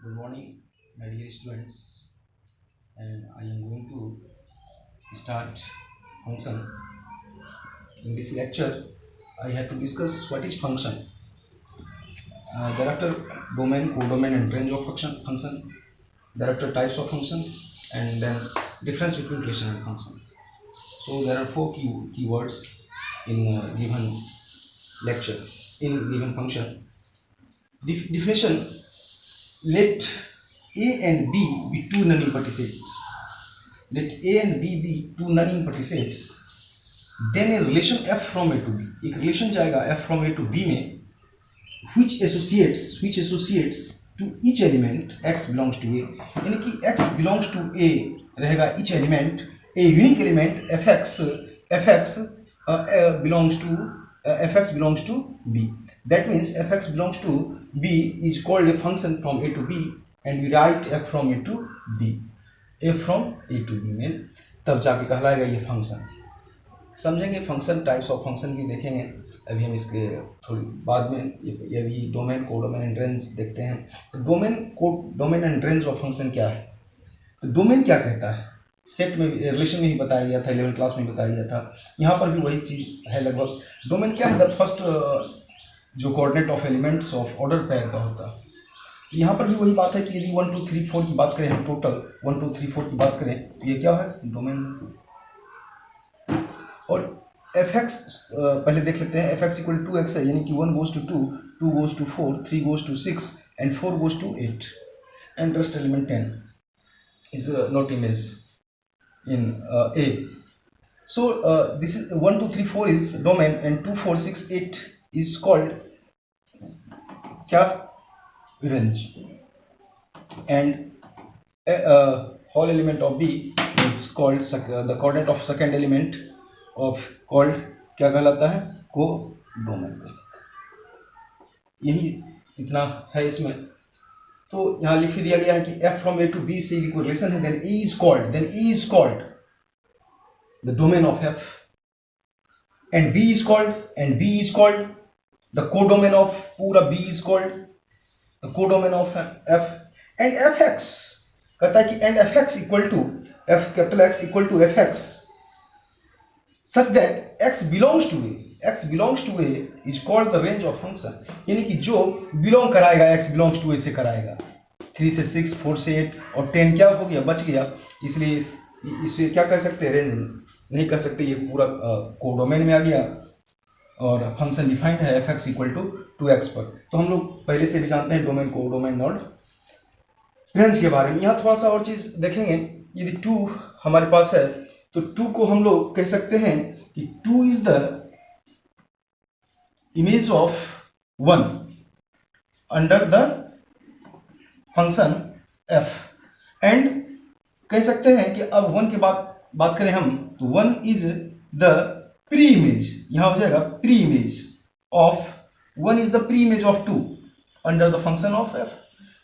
Good morning, my dear students, and I am going to start function. In this lecture, I have to discuss what is function. Thereafter, domain, codomain, and range of function. Thereafter, types of function, and then difference between relation and function. So there are four keywords in given lecture in given function. Definition: let A and B be two non-empty sets. Let A and B be two non-empty sets. Then a relation F from A to B. एक relation जाएगा F from A to B में, which associates to each element X belongs to A. यानी कि X belongs to A रहेगा each element, a unique element Fx belongs to B. That means Fx belongs to B is called a function from A to B, and we write F from A to B. A from A to B में तब जाके कहलाएगा ये function. समझेंगे function, types of function भी देखेंगे. अभी हम इसके थोड़ी बाद में ये भी डोमेन, कोडोमेन एंड रेंज देखते हैं. तो domain and range of function क्या है? तो डोमेन क्या कहता है? सेट में रिलेशन में ही बताया गया था, 11th क्लास में बताया गया था. यहाँ पर भी वही चीज़ है लगभग. डोमेन क्या है? द फर्स्ट जो coordinate of elements of order pair का होता है. यहाँ पर भी वही बात है कि यदि 1 2 3 4 की बात करें, हम टोटल 1 2 3 4 की बात करें, तो ये क्या है? डोमेन. और fx पहले देख लेते हैं. fx इक्वल टू x है, यानी कि 1 goes to 2, 2 goes to 4, 3 goes to 6 and 4 goes to 8, and rest element 10 is not image in A. So this is 1 2 3 4 is domain, and 2 4 6 8 is called क्या? Range. And whole element of B is called the coordinate of second element of called क्या कहलाता है? Codomain. यही इतना है इसमें. तो यहाँ लिख दिया गया है कि F from A to B से कोई रिलेशन है, then E is called the domain of F, and B is called the codomain of पूरा B is called the codomain of F. And Fx कहता है कि and Fx equal to F capital X equal to Fx such that X belongs to A is called the range of function. यानी कि जो belong कराएगा X belongs to A से कराएगा. 3 से 6, 4 से 8 और 10 क्या हो गया? बच गया. इसलिए इसे क्या कर सकते हैं? रेंज नहीं कर सकते. ये पूरा कोडोमेन में आ गया और फंक्शन डिफाइंड है Fx इक्वल टू 2x पर. तो हम लोग पहले से भी जानते हैं डोमेन, कोडोमेन और रेंज के बारे में. यहाँ थोड़ा सा और चीज देखेंगे. यदि 2 हमारे पास है तो 2 को हम लोग कह सकते हैं कि 2 is the image of 1 under the function f. And कह सकते हैं कि अब 1 के बात करें हम, तो 1 इज द प्री इमेज. यहां हो जाएगा pre image of 1 is the pre-image of 2 under the function of f.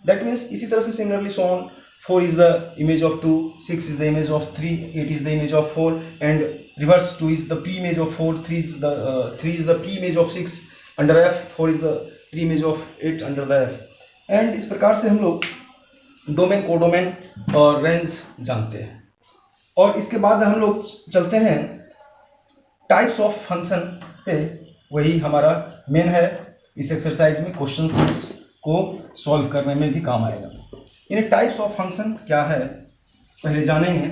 That means इसी तरह से similarly so on. 4 is the image of 2, 6 is the image of 3, 8 is the image of 4, and reverse 2 is the pre-image of 4, 3 is the pre-image of 6 under f, 4 is the pre-image of 8 under the f. And इस प्रकार से हम लोग domain, codomain और range जानते हैं. और इसके बाद हम लोग चलते हैं टाइप्स ऑफ फंक्शन पे. वही हमारा मेन है. इस एक्सरसाइज में क्वेश्चंस को सॉल्व करने में भी काम आएगा. इन टाइप्स ऑफ फंक्शन क्या है पहले जानेंगे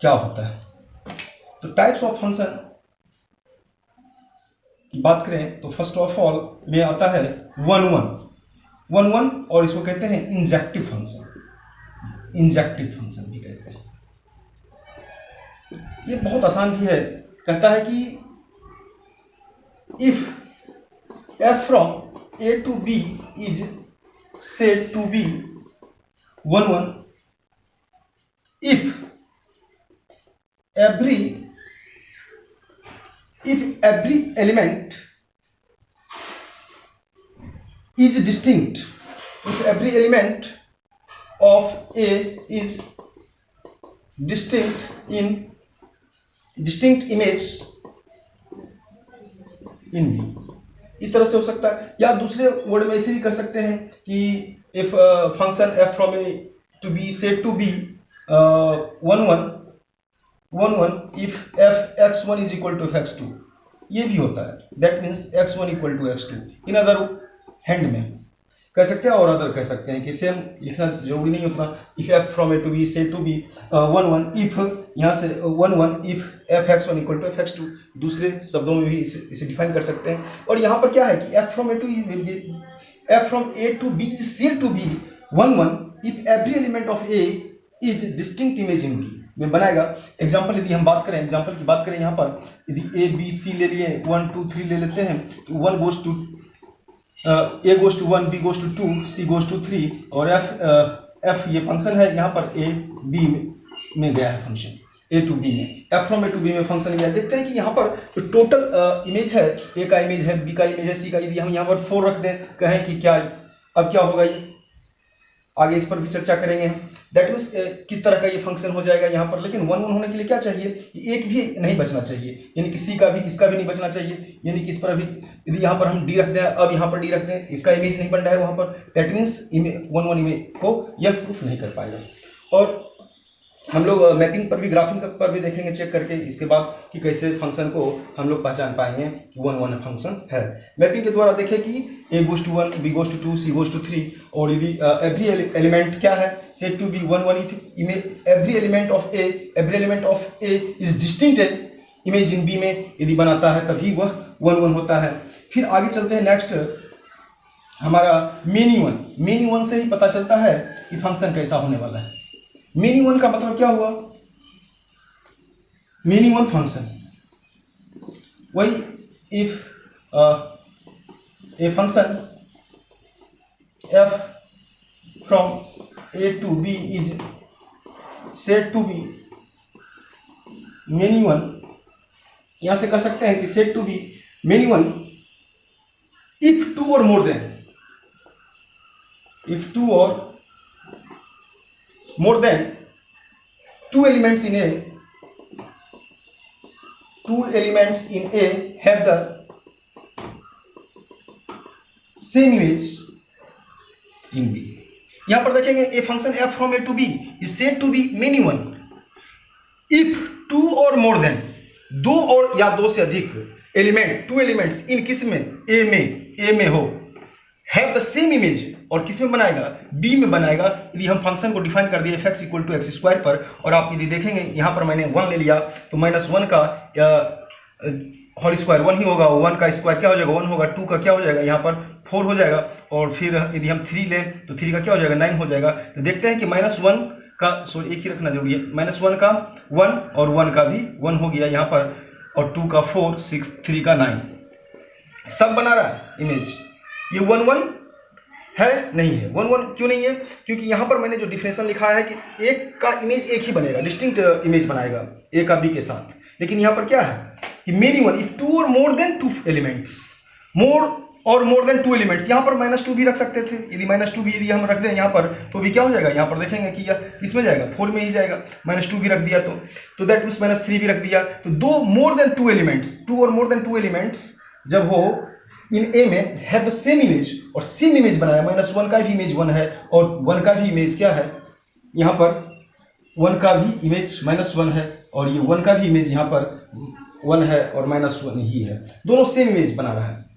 क्या होता है. तो टाइप्स ऑफ फंक्शन की बात करें तो फर्स्ट ऑफ ऑल में आता है 1 1 और इसको कहते हैं इंजेक्टिव फंक्शन. इंजेक्टिव फंक्शन भी कहते हैं. ये बहुत आसान भी है. कहता है कि if f from A to B is said to be 1 1 if every element is distinct, if every element of A is distinct image in B. इस तरह से हो सकता है. या दूसरे वर्ड में ऐसे भी कर सकते हैं कि if function f from a to b said to be 1 1 1 1 if f x1 is equal to x2, ये भी होता है, that means x1 equal to x2 in other hand में कह सकते हैं और अदर कह सकते हैं कि सेम लिखना जरूरी नहीं उतना। If F from A to B से टू बी 1 1 इफ यहाँ से 1 1 if F X one equal to F X two, दूसरे शब्दों में भी इसे डिफाइन कर सकते हैं। और यहाँ पर क्या है कि f from A to B से to B 1 1 if every element of A is distinct image in B में बनाएगा। एग्जाम्पल यदि हम बात करें, एग्जाम्पल की बात करें यहाँ पर, यदि ए बी सी ले लिए 1 2 3 ले लेते हैं तो 1 goes to A goes to 1 B goes to 2 C goes to 3 और एफ ये फंक्शन है यहाँ पर ए बी में गया है फंक्शन ए टू बी में, F from A to B में फंक्शन गया। देखते हैं कि यहाँ पर जो टोटल इमेज है, ए का इमेज है, बी का इमेज है, सी का, यदि हम यहाँ पर 4 रख दें, कहें कि क्या अब क्या होगा, ये आगे इस पर भी चर्चा करेंगे हम। दैट मीन्स किस तरह का ये फंक्शन हो जाएगा यहाँ पर। लेकिन 1 1 होने के लिए क्या चाहिए, एक भी नहीं बचना चाहिए, यानी कि सी का भी इसका भी नहीं बचना चाहिए, यानी कि इस पर भी यदि यहाँ पर हम डी रख दें, अब यहाँ पर डी रख दें, इसका इमेज नहीं बन रहा है वहाँ पर, दैट मीन्स 1 1 इमेज को यह प्रूफ नहीं कर पाएगा। और हम लोग मैपिंग पर भी, ग्राफिंग पर भी देखेंगे चेक करके इसके बाद कि कैसे फंक्शन को हम लोग पहचान पाएंगे 1 1 फंक्शन है। मैपिंग के द्वारा देखें कि A goes to 1 B goes to 2 C goes to 3 और यदि एवरी एलिमेंट क्या है said to B 1 1 if every element of A is distinct image in B में यदि बनाता है तभी वह 1 1 होता है। फिर आगे चलते हैं, नेक्स्ट हमारा मेनी वन से ही पता चलता है कि फंक्शन कैसा होने वाला है। मेनी वन का मतलब क्या हुआ, मेनी वन फंक्शन वही if a function F from A to B is said to be many one, यहां से कह सकते हैं कि said to be many one if 2 और more than, if 2 or more than 2 elements in A have the same image in B। यहां पर देखेंगे a function f from A to B is said to be many one if 2 or more than, 2 और या 2 से अधिक element, 2 elements in किस में, ए में हो, हैव द सेम इमेज, और किस में बनाएगा, बी में बनाएगा। यदि हम फंक्शन को डिफाइन कर दिए f equal to X square पर, और आप यदि देखेंगे यहाँ पर मैंने 1 ले लिया तो -1 का होल स्क्वायर 1 ही होगा, 1 का स्क्वायर क्या हो जाएगा 1 होगा, 2 का क्या हो जाएगा यहाँ पर 4 हो जाएगा, और फिर यदि हम 3 लें तो 3 का क्या हो जाएगा 9 हो जाएगा। तो देखते हैं कि -1 का, सॉरी एक ही रखना जरूरी है, -1 का 1 और 1 का भी 1 हो गया यहाँ पर, और 2 का 4 6 3 का 9, सब बना रहा है इमेज। ये 1 1 है नहीं है, 1 1 क्यों नहीं है, क्योंकि यहाँ पर मैंने जो डिफिनेशन लिखा है कि एक का इमेज एक ही बनेगा, डिस्टिंक्ट इमेज बनाएगा ए का बी के साथ। लेकिन यहाँ पर क्या है कि मेनी वन इफ 2 और more then 2 elements, more than 2 elements, यहाँ पर -2 भी रख सकते थे, यदि -2 भी यदि हम रख दें यहाँ पर तो भी क्या हो जाएगा, यहाँ पर देखेंगे कि यह किसमें जाएगा 4 में ही जाएगा, -2 भी रख दिया तो दैट मीन्स -3 भी रख दिया, तो 2 मोर देन 2 एलिमेंट्स, 2 और मोर देन 2 एलिमेंट्स जब हो इन ए में हैव द सेम इमेज, और सेम इमेज बनाया, -1 का भी इमेज 1 है और 1 का भी इमेज क्या है, यहाँ पर 1 का भी इमेज -1 है और ये 1 का भी इमेज यहाँ पर 1 है और -1 ही है, दोनों सेम इमेज बना रहा है।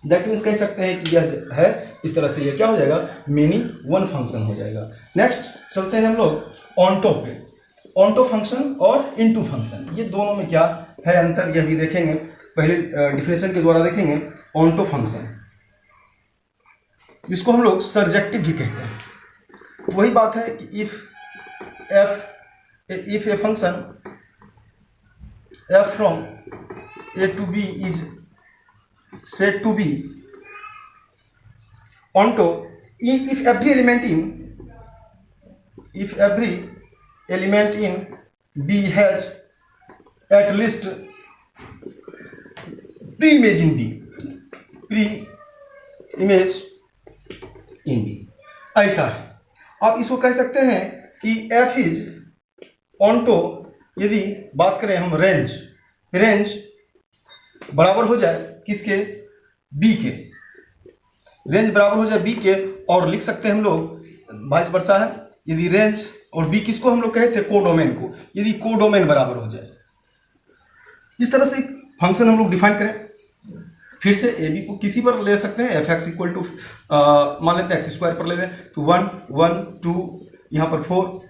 दैट मीन्स कह सकते हैं कि यह है, इस तरह से यह क्या हो जाएगा, मेनी वन फंक्शन हो जाएगा। नेक्स्ट चलते हैं हम लोग ऑनटो पे, ऑनटो फंक्शन और इनटू फंक्शन, ये दोनों में क्या है अंतर, यह भी देखेंगे। पहले डिफिनेशन के द्वारा देखेंगे ऑनटो फंक्शन, जिसको हम लोग सर्जेक्टिव भी कहते हैं। वही बात है कि if a function f from A to B is said to be onto if every element in B has at least pre-image in B, ऐसा है। आप इसको कह सकते हैं कि f is onto, यदि बात करें हम रेंज बराबर हो जाए किसके, बी के, रेंज बराबर हो जाए बी के, और लिख सकते हैं हम लोग वाइस वर्सा है, यदि रेंज और बी किसको हम लोग कहे थे, कोडोमेन को, यदि कोडोमेन बराबर हो जाए। इस तरह से फंक्शन हम लोग डिफाइन करें। फिर से ए बी को किसी पर ले सकते हैं, एफ एक्स इक्वल टू मान लेते हैं एक्स स्क्वायर पर ले लें, तो 1 1 2 यहाँ पर 4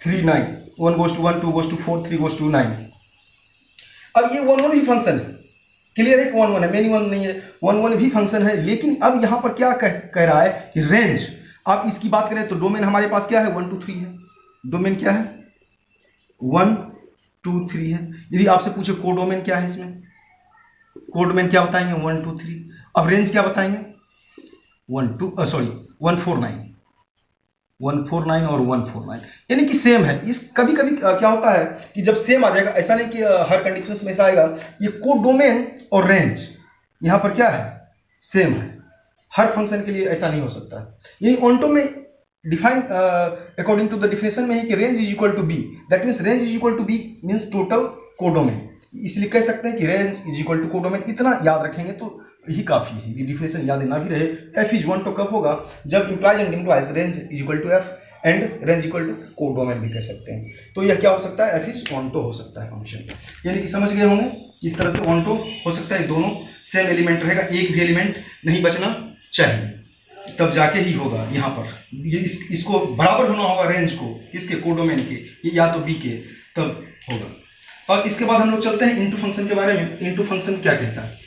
3 9, 1 goes to 1 2 goes to 4 3 goes to 9। अब ये 1 1 ही फंक्शन है, क्लियर है, 1 1 है, मेनी 1 नहीं है, 1 1 भी फंक्शन है। लेकिन अब यहाँ पर क्या कह रहा है कि रेंज, आप इसकी बात करें तो डोमेन हमारे पास क्या है, 1 2 3 है। डोमेन क्या है, 1 2 3 है। यदि आपसे पूछे कोडोमेन क्या है, इसमें कोडोमेन क्या बताएंगे, 1 2 3। अब रेंज क्या बताएंगे, 149 और 149, यानी कि सेम है। इस कभी कभी क्या होता है कि जब सेम आ जाएगा, ऐसा नहीं कि हर कंडीशंस में ऐसा आएगा, ये कोडोमेन और रेंज यहाँ पर क्या है, सेम है। हर फंक्शन के लिए ऐसा नहीं हो सकता। यानी ऑन्टो में define according to the definition में है कि range is equal to B, that means range is equal to B means total codomain. इसलिए कह सकते हैं कि range is equal to codomain. इतना याद रखेंगे तो यही काफी है, ये डिफिनेशन याद ना भी रहे। एफ इज वन तो कब होगा, जब implies and implies range is equal to F and range equal to codomain भी कह सकते हैं। तो यह क्या हो सकता है, एफ इज ऑन्टो हो सकता है फंक्शन। यानी कि समझ गए होंगे इस तरह से ऑन्टो हो सकता है, दोनों सेम एलिमेंट रहेगा, एक भी एलिमेंट नहीं बचना चाहिए, तब जाके ही होगा। यहाँ पर ये इसको बराबर होना होगा रेंज को, किसके, कोडोमेन के, या तो बी के, तब होगा। और इसके बाद हम लोग चलते हैं इनटू फंक्शन के बारे में। इनटू फंक्शन क्या कहता है,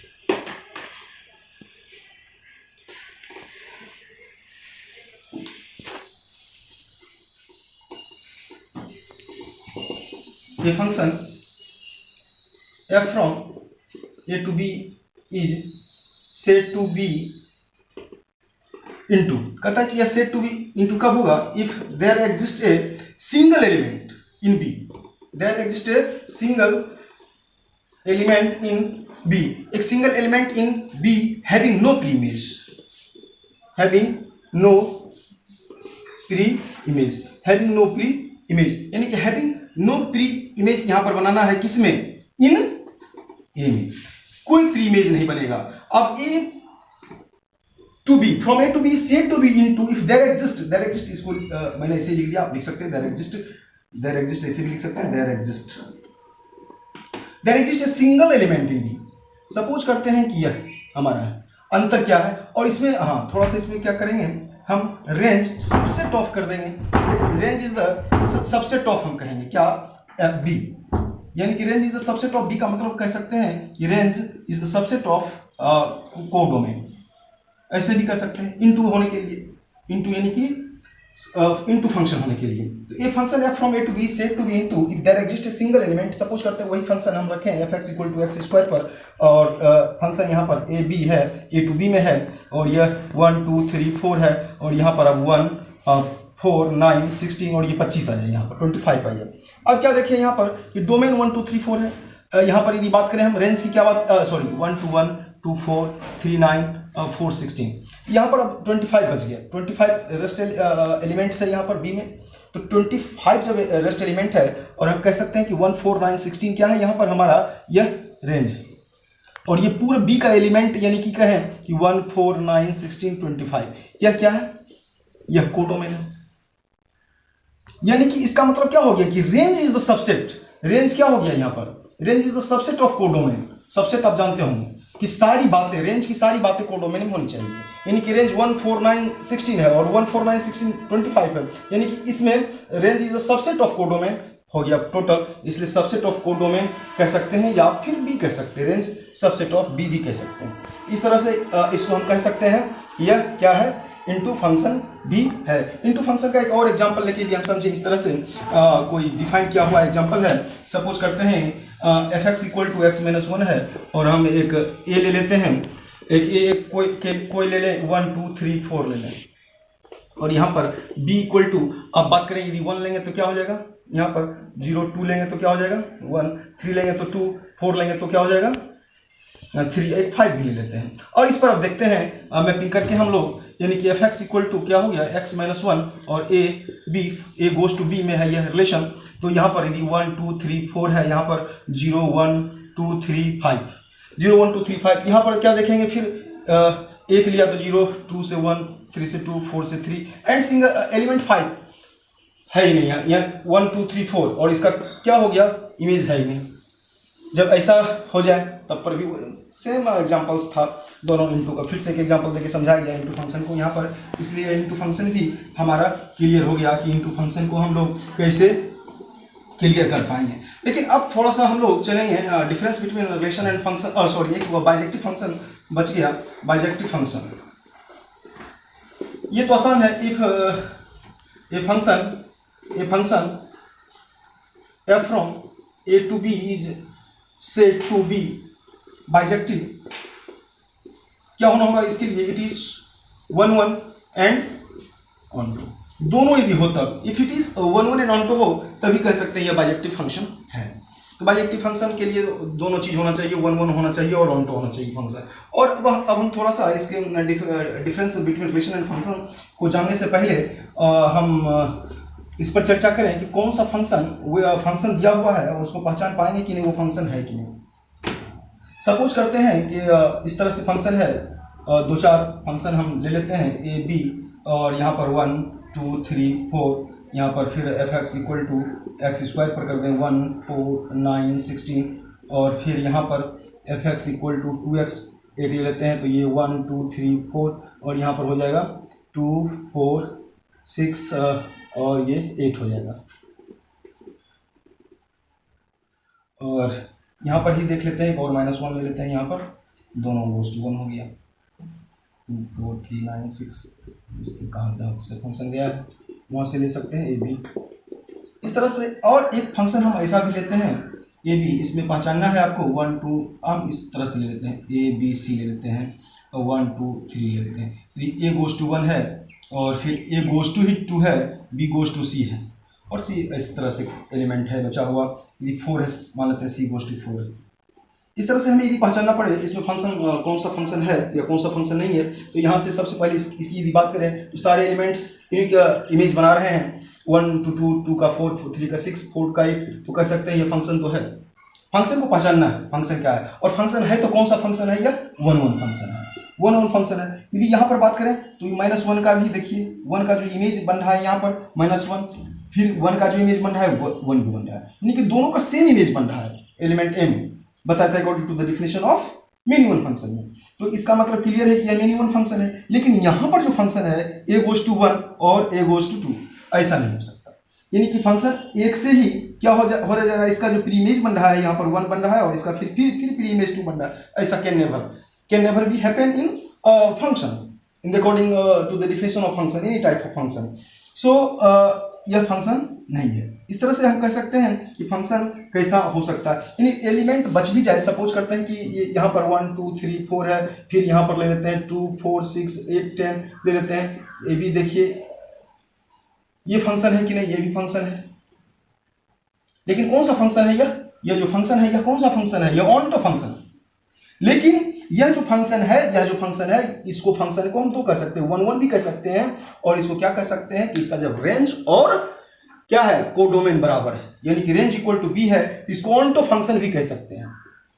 ये function f from a to b is said to be into, कहता है कि यह सेट टू बी इंटू कब होगा, if there exist a single element in B, there exist a single element in B, एक single element in B having no preimage, having no preimage, having no preimage, यानी कि having no pre image यहां पर बनाना है, किसमें, इन ए में कोई pre image नहीं बनेगा। अब A to B, from A to B, said to be into, if there exist, इसको मैंने ऐसे लिख दिया, आप लिख सकते हैं देयर एग्जिस्ट ऐसे भी लिख सकते हैं, there exist a single element in B. Suppose करते हैं कि यह हमारा है, अंतर क्या है, और इसमें हाँ थोड़ा सा इसमें क्या करेंगे, हम रेंज सबसेट ऑफ कर देंगे। Range is the subset of, हम कहेंगे क्या, बी, यानी कि range is the subset of B का मतलब कह सकते हैं कि range is the subset of codomain, ऐसे भी कर सकते हैं इनटू होने के लिए, इनटू यानी कि इनटू फंक्शन होने के लिए। तो ये फंक्शन है from A to B said to be into, if there exist a single element, suppose करते हैं वही फंक्शन हम रखें F X equal to X square पर, और फंक्शन यहाँ पर ए बी है, ए टू बी में है, और यह 1 2 3 4 है, और यहाँ पर अब 1 4 9 16 और ये 25 आ जाए, यहाँ पर 25 आ जाए। अब क्या देखिए यहाँ पर कि डोमेन 1 2 3 4 है। यहाँ पर यदि बात करें हम रेंज की क्या बात, सॉरी 1 2 1 2 4 3 9 4 16, यहाँ पर अब 25 बच गया, 25 रेस्ट एलिमेंट्स है यहाँ पर बी में, तो 25 जब रेस्ट एलिमेंट है, और हम कह सकते हैं कि 1 4 9 16 क्या है यहाँ पर हमारा, यह रेंज, और ये पूरा बी का एलिमेंट, यानी कि कहें कि 1 4 9 16 25, यह क्या है, यह कोडोमेन है। यानी कि इसका मतलब क्या हो गया कि range is the subset, range क्या हो गया यहाँ पर, range is the subset of codomain. Subset आप जानते होंगे कि सारी बातें, रेंज की सारी बातें कोडोमेन में होनी चाहिए, यानी कि रेंज 1 4 9 16 है, और 1 4 9 16 25 है, यानी कि इसमें range is the subset of codomain हो गया टोटल, इसलिए सबसेट ऑफ कोडोमेन कह सकते हैं, या फिर बी कह सकते हैं, रेंज सबसेट ऑफ बी भी कह सकते हैं। इस तरह से इसको हम कह सकते हैं, यह क्या है, इनटू फंक्शन भी है। इनटू फंक्शन का एक और एग्जांपल लेके यदि हम समझे, इस तरह से कोई डिफाइन किया हुआ एग्जांपल है। सपोज करते हैं F X equal to X minus 1 है, और हम एक ए ले लेते हैं, एक कोई ले लें 1 2 3 4 ले लें, और यहाँ पर b इक्वल टू, अब बात करें यदि 1 लेंगे तो क्या हो जाएगा, यहाँ पर 0 2 लेंगे तो क्या हो जाएगा 1, 3 लेंगे तो 2, 4 लेंगे तो क्या हो जाएगा 3, एक 5 भी ले लेते हैं। और इस पर अब देखते हैं मैपिंग करके हम लोग, यानी कि एफ एक्स इक्वल टू क्या हो गया, एक्स माइनस 1, और ए गोज टू बी में है यह रिलेशन, तो यहाँ पर यदि 1 2 3 4 है, यहाँ पर 0 1 2 3 5, 0 1 2 3 5, यहाँ पर क्या देखेंगे फिर, एक लिया तो 0 2 से 1 3 से 2, 4 से 3 एंड सिंगल एलिमेंट 5 है ही नहीं, यहाँ 1 2 3 4 और इसका क्या हो गया, इमेज है ही नहीं। जब ऐसा हो जाए तब पर भी सेम एग्जांपल्स था दोनों इनटू का, फिर से एक एग्जांपल देके समझाया गया इनटू फंक्शन को यहाँ पर, इसलिए इनटू फंक्शन भी हमारा क्लियर हो गया कि इनटू फंक्शन को हम लोग कैसे क्लियर कर पाएंगे। लेकिन अब थोड़ा सा हम लोग चलेंगे difference between relation and function, sorry एक बाइजेक्टिव फंक्शन बच गया, बाइजेक्टिव फंक्शन। ये तो आसान है, if a function f from a to b is said to be bijective, क्या होना होगा इसके लिए, it is 1 1 and onto, दोनों यदि हो तब, if it is 1 1 and onto हो तभी कह सकते हैं यह बाइजेक्टिव फंक्शन है। तो बाइजेक्टिव फंक्शन के लिए दोनों चीज होना चाहिए, 1 1 होना चाहिए और ऑन टू होना चाहिए फंक्शन। और अब हम थोड़ा सा इसके difference between relation and function को जानने से पहले हम इस पर चर्चा करें कि कौन सा फंक्शन दिया हुआ है और उसको पहचान पाएंगे कि नहीं वो फंक्शन है कि नहीं। सपोज करते हैं कि इस तरह से फंक्शन है, 2-4 फंक्शन हम ले लेते हैं ए बी, और यहाँ पर 1 2 3 4, यहाँ पर फिर F X equal to X square पर कर दें 1 4 9 16, और फिर यहाँ पर F X equal to 2x 8 ले लेते हैं, तो ये 1 2 3 4 और यहाँ पर हो जाएगा 2 4 6 और ये 8 हो जाएगा। और यहाँ पर ही देख लेते हैं, एक और -1 ले लेते हैं, यहाँ पर दोनों गोस टू 1 हो गया, 2 4 3 9 6, इसके कहाँ जहाँ से फंक्शन गया है वहाँ से ले सकते हैं ए बी इस तरह से। और एक फंक्शन हम ऐसा भी लेते हैं ए बी, इसमें पहचानना है आपको 1 2, हम इस तरह से ले लेते हैं ए बी सी ले लेते हैं और 1 2 3 ले लेते हैं, यदि ए गोस टू 1 है और फिर ए गोस टू ही 2 है, बी गोस टू सी है और सी इस तरह से एलिमेंट है बचा हुआ, यदि 4 है मान लेते हैं सी गोस टू 4 है। इस तरह से हमें यदि पहचानना पड़े इसमें फंक्शन कौन सा फंक्शन है या कौन सा फंक्शन नहीं है, तो यहाँ से सबसे पहले इसकी यदि बात करें तो सारे एलिमेंट्स एक इमेज बना रहे हैं, 1 2 2 2 का 4 3 का 6 4 का 8, तो कह सकते हैं ये फंक्शन तो है। फंक्शन को पहचानना है फंक्शन क्या है, और फंक्शन है तो कौन सा फंक्शन है, या 1 1 फंक्शन है, 1 1 फंक्शन है। यदि यहाँ पर बात करें तो -1 का भी देखिए, 1 का जो इमेज बन रहा है यहाँ पर -1, फिर 1 का जो इमेज बन रहा है 1 भी बन रहा है, यानी कि दोनों का सेम इमेज बन रहा है एलिमेंट ए में, बताया था according to the definition of minimum function में। तो इसका मतलब क्लियर है कि यह मिनिमम फंक्शन है। लेकिन यहाँ पर जो फंक्शन है ए गोस टू 1 और ए गोस टू 2, ऐसा नहीं हो सकता, यानी कि फंक्शन एक से ही क्या हो जाएगा, इसका जो प्री इमेज बन रहा है यहाँ पर 1 बन रहा है और इसका फिर प्री इमेज 2 बन रहा है, ऐसा can never be happen in function in according to the definition of function, any type of function. So यह फंक्शन नहीं है। इस तरह से हम कह सकते हैं कि फंक्शन कैसा हो सकता है, यानी एलिमेंट बच भी जाए, सपोज करते हैं कि यहाँ पर 1 2 3 4 है, फिर यहाँ पर ले लेते हैं 2 4 6 8 10 ले लेते हैं, ये भी देखिए ये फंक्शन है कि नहीं, ये भी फंक्शन है। लेकिन कौन सा फंक्शन है यह जो फंक्शन है, यह कौन सा फंक्शन है, यह ऑन टू फंक्शन। लेकिन यह जो फंक्शन है इसको फंक्शन को हम तो कह सकते हैं 1 1 भी कह सकते हैं, और इसको क्या कह सकते हैं कि इसका जब रेंज और क्या है कोडोमेन बराबर है, यानी कि रेंज इक्वल टू बी है, इसको ऑनटो फंक्शन भी कह सकते हैं,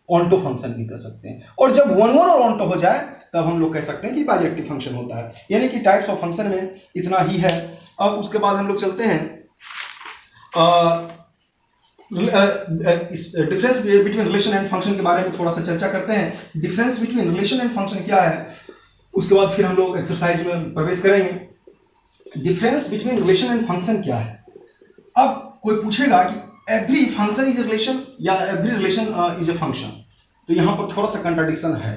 ऑनटो फंक्शन भी कह सकते हैं। और जब 1 1 और ऑनटो हो जाए तब हम लोग कह सकते हैं कि बाइजेक्टिव फंक्शन होता है। यानी कि टाइप्स ऑफ फंक्शन में इतना ही है। अब उसके बाद हम लोग चलते हैं difference between relation and function के बारे में थोड़ा सा चर्चा करते हैं। Difference between relation and function क्या है, उसके बाद फिर हम लोग एक्सरसाइज में प्रवेश करेंगे। Difference between relation and function क्या है। अब कोई पूछेगा कि every function is a relation या every relation is a function, तो यहाँ पर थोड़ा सा कंट्राडिक्शन है।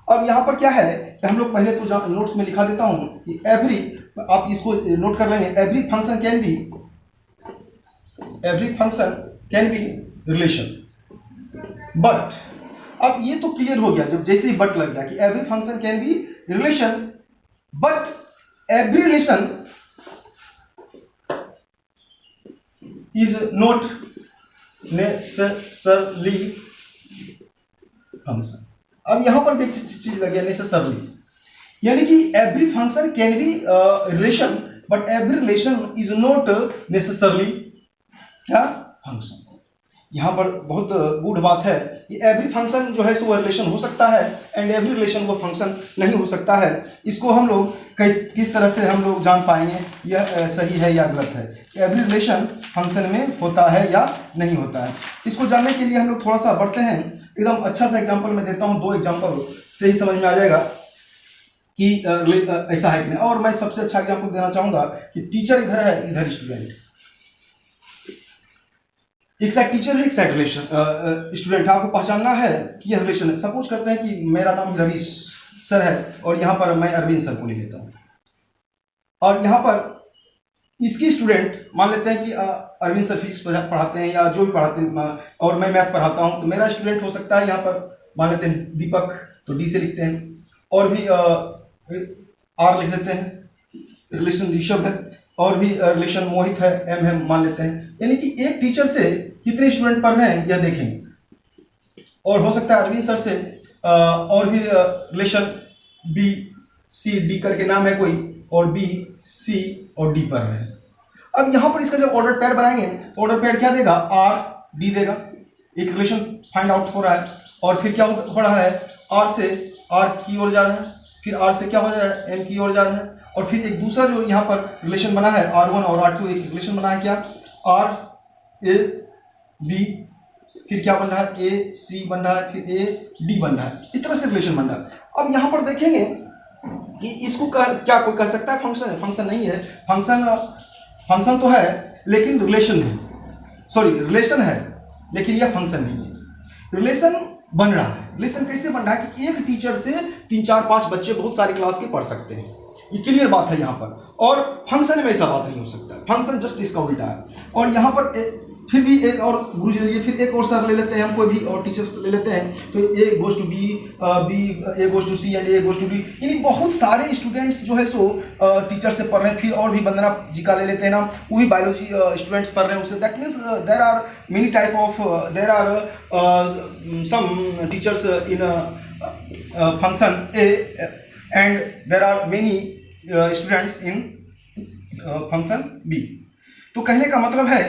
अब यहाँ पर क्या है कि हम लोग पहले तो नोट्स में लिखा देता हूँ कि एवरी, आप इसको नोट कर लेंगे, every function can be relation, but अब ये तो क्लियर हो गया जब जैसे ही बट लग गया कि every function can be relation but every relation is not necessarily function. अब यहां पर भी चीज लग गया नेसेसरली, यानी कि every function can be relation but every relation is not necessarily क्या फंक्शन। यहाँ पर बहुत गुड बात है कि एवरी फंक्शन जो है वो रिलेशन हो सकता है एंड एवरी रिलेशन वो फंक्शन नहीं हो सकता है। इसको हम लोग किस तरह से हम लोग जान पाएंगे यह सही है या गलत है, एवरी रिलेशन फंक्शन में होता है या नहीं होता है। इसको जानने के लिए हम लोग थोड़ा सा बढ़ते हैं। एकदम अच्छा सा एग्जाम्पल मैं देता हूँ, 2 एग्जाम्पल से ही समझ में आ जाएगा कि ऐसा है कि नहीं। और मैं सबसे अच्छा एग्जाम्पल देना चाहूँगा कि टीचर इधर है, इधर स्टूडेंट, एक साइड टीचर है, एक साइड रिलेशन स्टूडेंट। आपको पहचानना है कि यह रिलेशन है। सपोज करते हैं कि मेरा नाम रवि सर है और यहाँ पर मैं अरविंद सर को ले लेता हूँ, और यहाँ पर इसकी स्टूडेंट मान लेते हैं कि अरविंद सर फिजिक्स पढ़ाते हैं या जो भी पढ़ाते हैं, और मैं मैथ पढ़ाता हूँ, तो मेरा स्टूडेंट हो सकता है यहाँ पर मान लेते हैं दीपक, तो डी से लिखते हैं, और भी आर लिख देते हैं, रिलेशन ऋषभ है, और भी रिलेशन मोहित है, एम है मान लेते हैं। यानी कि एक टीचर से कितने स्टूडेंट पढ़ रहे हैं यह देखेंगे, और हो सकता है अरविंद सर से और भी रिलेशन बी सी डी करके नाम है कोई, और बी सी और डी पढ़ रहे हैं। अब यहाँ पर इसका जब ऑर्डर पेयर बनाएंगे तो ऑर्डर पेयर क्या देगा, आर डी देगा। एक रिलेशन फाइंड आउट हो रहा है, और फिर क्या हो रहा है, आर से आर की ओर जा रहा है, फिर आर से क्या हो जा रहा है, एम की ओर जा रहा है, और फिर एक दूसरा जो यहाँ पर रिलेशन बना है R1 और R2, एक रिलेशन बना है क्या, आर ए बी, फिर क्या बन रहा है, ए सी बन रहा है, फिर ए डी बन रहा है। इस तरह से रिलेशन बन रहा है। अब यहाँ पर देखेंगे कि इसको क्या कोई कह सकता है फंक्शन है? फंक्शन नहीं है। फंक्शन तो है लेकिन रिलेशन नहीं, सॉरी रिलेशन है लेकिन यह फंक्शन नहीं है। रिलेशन बन रहा है। रिलेशन कैसे बन रहा है कि एक टीचर से 3 4 5 बच्चे बहुत सारी क्लास के पढ़ सकते हैं, ये क्लियर बात है यहाँ पर। और फंक्शन में ऐसा बात नहीं हो सकता, फंक्शन जस्ट इसका उल्टा है। और यहाँ पर फिर भी एक और गुरु जी लिए, फिर एक और सर ले लेते हैं हम, कोई भी और टीचर्स ले लेते हैं, तो A goes to B, B A goes to C and A goes to D, यानी बहुत सारे स्टूडेंट्स जो है सो टीचर से पढ़ रहे हैं। फिर और भी वंदना जी का ले लेते हैं ना, वो भी बायोलॉजी स्टूडेंट्स पढ़ रहे हैं उससे। That means there are many type of, there are some teachers in function A and there are many students in function B. तो कहने का मतलब है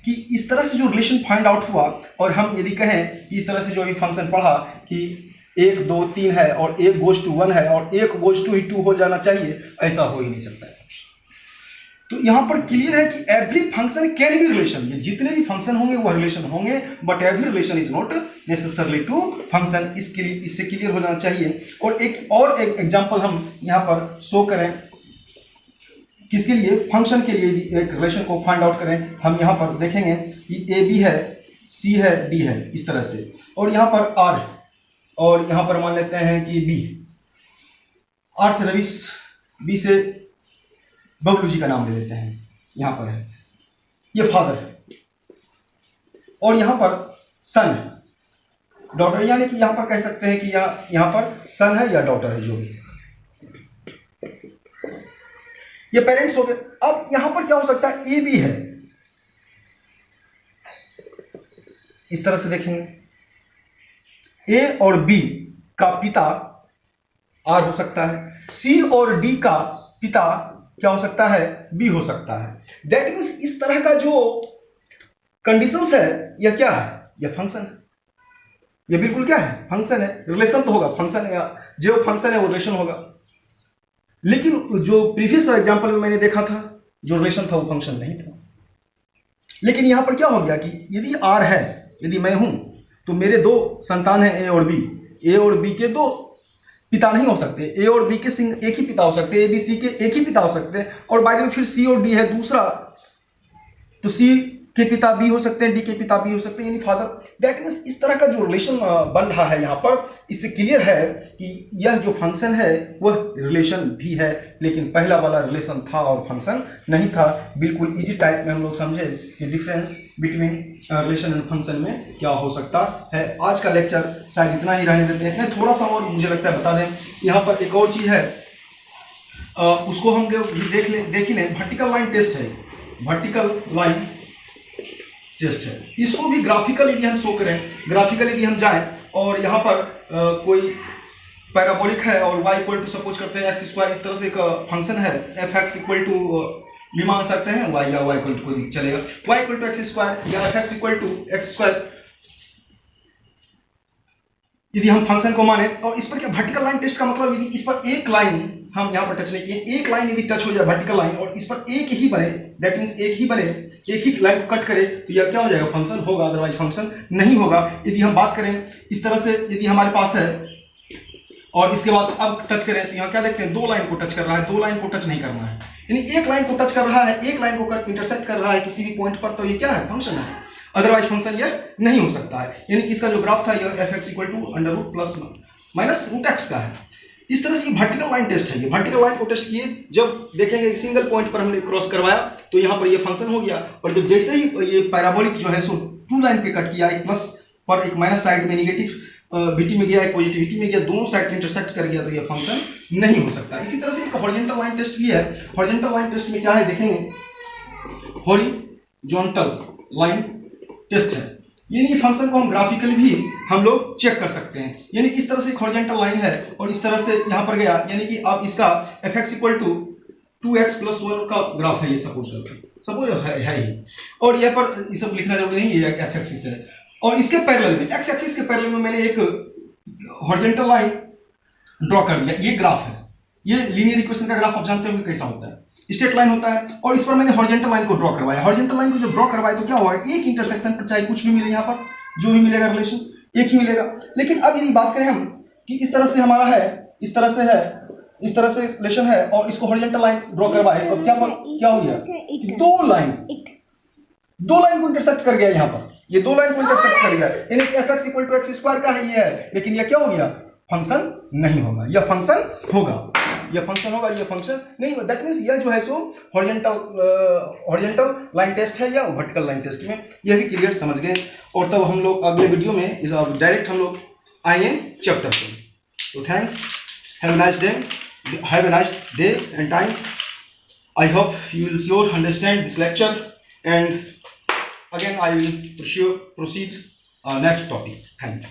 कि इस तरह से जो रिलेशन फाइंड आउट हुआ, और हम यदि कहें कि इस तरह से जो अभी फंक्शन पढ़ा कि 1 2 3 है और 1 गोज टू 1 है और 1 गोज टू ही 2 हो जाना चाहिए, ऐसा हो ही नहीं सकता है। तो यहाँ पर क्लियर है कि every function can be relation, ये जितने भी फंक्शन होंगे वो रिलेशन होंगे, but every relation is not necessarily to function. इससे क्लियर हो जाना चाहिए। और एक एग्जाम्पल हम यहाँ पर शो करें, किसके लिए, फंक्शन के लिए एक रिलेशन को फाइंड आउट करें। हम यहाँ पर देखेंगे कि ए बी है, सी है, डी है, इस तरह से, और यहाँ पर आर है, और यहाँ पर मान लेते हैं कि बी, आर से रवि, बी से बबलू जी का नाम ले लेते हैं, यहाँ पर है, ये फादर है, और यहाँ पर सन है, डॉटर, यानी कि यहाँ पर कह सकते हैं कि यहाँ पर सन है या डॉटर है, जो भी, ये पेरेंट्स हो गए। अब यहां पर क्या हो सकता है, ए बी है, इस तरह से देखेंगे, ए और बी का पिता आर हो सकता है, सी और डी का पिता क्या हो सकता है, बी हो सकता है। दैट मीन्स इस तरह का जो कंडीशंस है, यह क्या है, यह फंक्शन है। यह बिल्कुल क्या है, फंक्शन है। रिलेशन तो होगा, फंक्शन है, जो फंक्शन है वो रिलेशन होगा। लेकिन जो प्रीवियस एग्जांपल में मैंने देखा था, जो रिलेशन था वो फंक्शन नहीं था। लेकिन यहां पर क्या हो गया कि यदि आर है, यदि मैं हूं, तो मेरे 2 संतान हैं, ए और बी। ए और बी के 2 पिता नहीं हो सकते, ए और बी के एक ही पिता हो सकते, ए बी सी के एक ही पिता हो सकते हैं। और बाय द वे फिर सी और डी है दूसरा, तो सी के पिता बी हो सकते हैं, डी के पिता बी हो सकते हैं, यानी फादर। दैट मीन्स इस तरह का जो रिलेशन बन रहा है यहाँ पर, इससे क्लियर है कि यह जो फंक्शन है वह रिलेशन भी है, लेकिन पहला वाला रिलेशन था और फंक्शन नहीं था। बिल्कुल इजी टाइप में हम लोग समझे कि difference between relation and function में क्या हो सकता है। आज का लेक्चर शायद इतना ही रहने देते हैं। थोड़ा सा और मुझे लगता है बता दें, यहाँ पर एक और चीज़ है, उसको हम देख ही लें। वर्टिकल लाइन टेस्ट है, वर्टिकल लाइन टेस्ट है। इसको भी ग्राफिकल यदि हम शो करें, ग्राफिकल यदि हम जाएं और यहाँ पर कोई पैराबोलिक है और y इक्वल टू सपोज करते हैं x स्क्वायर, इस तरह से एक फंक्शन है f(x) इक्वल टू भी मान सकते हैं, y या y इक्वल टू कोई चलेगा, y equal to X square या f equal to X square यदि हम फंक्शन को माने। और इस पर क्या वर्टिकल लाइन टेस्ट का मतलब, यदि इस पर एक लाइन हम यहाँ पर टच नहीं किए, एक लाइन यदि टच हो जाए वर्टिकल लाइन और इस पर एक ही बने, दैट मीन्स एक ही बने, एक ही लाइन कट करे, तो यह क्या हो जाएगा, फंक्शन होगा, अदरवाइज फंक्शन नहीं होगा। यदि हम बात करें इस तरह से, यदि हमारे पास है और इसके बाद अब टच करें, तो यहाँ क्या देखते हैं, दो लाइन को टच कर रहा है, दो लाइन को टच नहीं करना है, यानी एक लाइन को टच कर रहा है, एक लाइन को इंटरसेक्ट कर रहा है किसी भी पॉइंट पर, तो ये क्या है, फंक्शन है, अदरवाइज फंक्शन ये नहीं हो सकता है। यानी कि इसका जो ग्राफ था यह F X equal to under root plus minus root X का है। इस तरह से ये वर्टिकल लाइन टेस्ट है, ये वर्टिकल लाइन को टेस्ट किए, जब देखेंगे एक सिंगल पॉइंट पर हमने क्रॉस करवाया तो यहाँ पर ये फंक्शन हो गया, और जब जैसे ही ये पैराबोलिक जो है सो टू लाइन पे कट किया, एक प्लस पर एक माइनस साइड में निगेटिव विटी में गया, एक पॉजिटिविटी में गया, दोनों साइड इंटरसेक्ट कर गया, तो ये फंक्शन नहीं हो सकता। इसी तरह से एक हॉरिजॉन्टल लाइन टेस्ट भी है। हॉरिजॉन्टल लाइन टेस्ट में क्या है देखेंगे, हॉरिजॉन्टल लाइन टेस्ट है, यानी फंक्शन को हम ग्राफिकली भी हम लोग चेक कर सकते हैं। यानी किस तरह से हॉरिजॉन्टल लाइन है और इस तरह से यहाँ पर गया, यानी कि आप इसका F X equal to 2x + 1 का ग्राफ है, ये सपोज है ही, और यहाँ पर ये सब लिखना जरूरी नहीं, ये एक्स एक्सिस है, और इसके पैरेलल में, एक्स एक्सिस के पैरेलल में मैंने एक हॉरिजॉन्टल लाइन ड्रॉ कर दिया। ये ग्राफ है, ये लीनियर इक्वेशन का ग्राफ आप जानते हो कैसा होता है, स्ट्रेट लाइन होता है, और इस पर मैंने हॉरिजॉन्टल लाइन को ड्रॉ करवाया। हॉरिजॉन्टल लाइन को जब ड्रॉ करवाया तो क्या होगा, एक इंटरसेक्शन पर चाहे कुछ भी मिले, यहाँ पर जो भी मिलेगा रिलेशन एक ही मिलेगा। लेकिन अब यदि बात करें हम कि इस तरह से हमारा है, इस तरह से है, इस तरह से रिलेशन है, और इसको हॉरिजॉन्टल लाइन ड्रॉ करवाए तो क्या हो गया, दो लाइन को इंटरसेक्ट कर गया, यहाँ पर ये दो लाइन को इंटरसेक्ट कर गया, यानी कि F X equal to X square का है ये है, लेकिन यह क्या हो गया, फंक्शन नहीं होगा, यह फंक्शन होगा, यह फंक्शन होगा, यह फंक्शन नहीं होगा। दैट मीन्स यह जो है सो हॉरिजॉन्टल लाइन टेस्ट है या वर्टिकल लाइन टेस्ट में, यह भी क्लियर समझ गए। और तब हम लोग अगले वीडियो में डायरेक्ट हम लोग आएंगे चैप्टर पे। तो thanks, have a nice day and time. I hope you will sure understand this lecture, and again I will proceed next topic. Thank you.